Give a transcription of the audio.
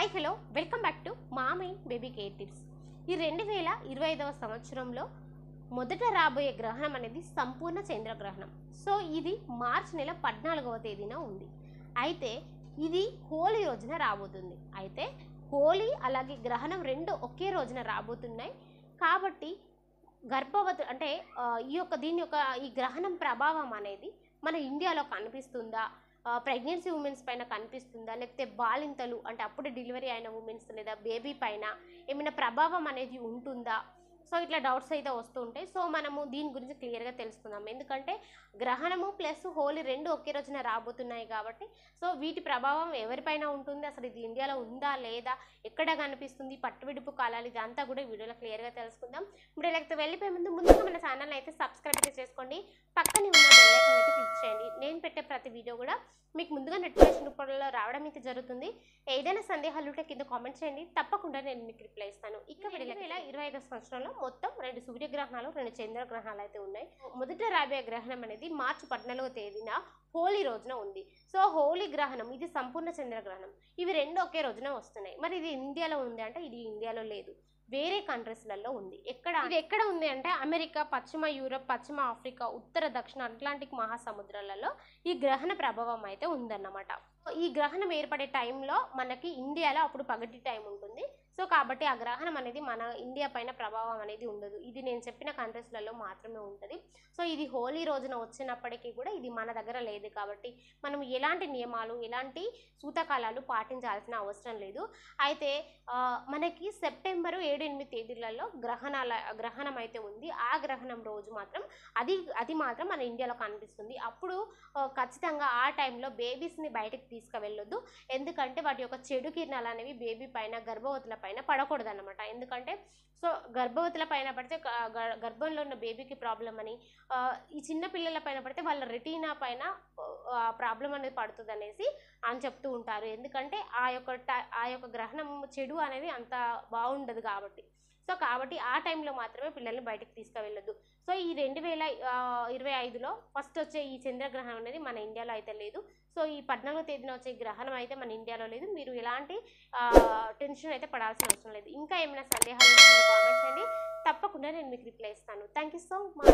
Hi hello welcome back to mommy baby care tips. ఈ 2025వ సంవత్సరంలో మొదట రాబోయే గ్రహణం అనేది సంపూర్ణ చంద్రగ్రహణం. సో ఇది మార్చి నెల 14వ తేదీన ఉంది. అయితే ఇది హోలీ రోజున రాబోతుంది. అయితే హోలీ అలాగే గ్రహణం రెండు ఒకే రోజున రాబోతున్నాయి. కాబట్టి గర్భవతి అంటే ఈ గ్రహణం ప్రభావం అనేది మన ఇండియాలో కనిపిస్తుందా, ప్రెగ్నెన్సీ ఉమెన్స్ పైన కనిపిస్తుందా, లేకపోతే బాలింతలు అంటే అప్పుడే డెలివరీ అయిన ఉమెన్స్ లేదా బేబీ పైన ఏమైనా ప్రభావం అనేది ఉంటుందా? సో ఇట్లా డౌట్స్ అయితే వస్తూ ఉంటాయి. సో మనము దీని గురించి క్లియర్గా తెలుసుకుందాం. ఎందుకంటే గ్రహణము ప్లస్ హోలీ రెండు ఒకే రోజున రాబోతున్నాయి కాబట్టి సో వీటి ప్రభావం ఎవరిపైన ఉంటుంది, అసలు ఇది ఇండియాలో ఉందా లేదా, ఎక్కడ కనిపిస్తుంది, పట్టువిడుపు కాలాలు, ఇదంతా కూడా వీడియోలో క్లియర్గా తెలుసుకుందాం. ఇప్పుడు లేకపోతే వెళ్ళిపోయే ముందుగా మన ఛానల్ అయితే సబ్స్క్రైబ్ అయితే చేసుకోండి, పక్కనే ఉన్న బెల్ ఐకాన్ అయితే క్లిక్ చేయండి. నేను పెట్టే ప్రతి వీడియో కూడా మీకు ముందుగా నోటిఫికేషన్ రూపంలో రావడం అయితే జరుగుతుంది. ఏదైనా సందేహాలు ఉంటే కింద కామెంట్ చేయండి, తప్పకుండా నేను మీకు రిప్లై ఇస్తాను. ఇక 2025 సంవత్సరంలో మొత్తం 2 సూర్యగ్రహణాలు 2 చంద్రగ్రహణాలు అయితే ఉన్నాయి. మొదట రాబోయే గ్రహణం అనేది మార్చి 14వ తేదీన హోలీ రోజున ఉంది. సో హోలీ గ్రహణం ఇది సంపూర్ణ చంద్రగ్రహణం. ఇవి రెండు ఒకే రోజున వస్తున్నాయి. మరి ఇది ఇండియాలో ఉంది అంటే ఇది ఇండియాలో లేదు, వేరే కంట్రీస్లలో ఉంది. ఇది ఎక్కడ ఉంది అంటే అమెరికా, పశ్చిమ యూరప్, పశ్చిమ ఆఫ్రికా, ఉత్తర దక్షిణ అట్లాంటిక్ మహాసముద్రాలలో ఈ గ్రహణ ప్రభావం అయితే ఉందన్నమాట. ఈ గ్రహణం ఏర్పడే టైంలో మనకి ఇండియాలో అప్పుడు పగటి టైం ఉంటుంది. సో కాబట్టి ఆ గ్రహణం అనేది మన ఇండియా పైన ప్రభావం అనేది ఉండదు. ఇది నేను చెప్పిన కంట్రీస్లలో మాత్రమే ఉంటుంది. సో ఇది హోలీ రోజున వచ్చినప్పటికీ కూడా ఇది మన దగ్గర లేదు కాబట్టి మనం ఎలాంటి నియమాలు, ఎలాంటి సూతకాలాలు పాటించాల్సిన అవసరం లేదు. అయితే మనకి సెప్టెంబరు 7-8 తేదీలలో గ్రహణం అయితే ఉంది. ఆ గ్రహణం రోజు మాత్రం అది మాత్రం మన ఇండియాలో కనిపిస్తుంది. అప్పుడు ఖచ్చితంగా ఆ టైంలో బేబీస్ని బయటకు తీసుకువెళ్ళొద్దు. ఎందుకంటే వాటి యొక్క చెడు కిరణాలు అనేవి బేబీ పైన, గర్భవతుల పైన పడకూడదు అనమాట. ఎందుకంటే సో గర్భవతుల పైన పడితే గర్భంలో ఉన్న బేబీకి ప్రాబ్లం అని, ఈ చిన్న పిల్లల పైన పడితే వాళ్ళ రెటీనా పైన ప్రాబ్లం అనేది పడుతుంది అనేసి అని చెప్తూ ఉంటారు. ఎందుకంటే ఆ యొక్క గ్రహణం చెడు అనేది అంత బాగుండదు కాబట్టి. సో కాబట్టి ఆ టైంలో మాత్రమే పిల్లల్ని బయటకు తీసుకువెళ్ళొద్దు. సో ఈ 2025లో ఫస్ట్ వచ్చే ఈ చంద్రగ్రహణం అనేది మన ఇండియాలో అయితే లేదు. సో ఈ 14వ తేదీన వచ్చే గ్రహణం అయితే మన ఇండియాలో లేదు. మీరు ఎలాంటి టెన్షన్ అయితే పడాల్సిన అవసరం లేదు. ఇంకా ఏమైనా సందేహాలు కామెంట్ చేయండి, తప్పకుండా నేను మీకు రిప్లై ఇస్తాను. Thank you so much.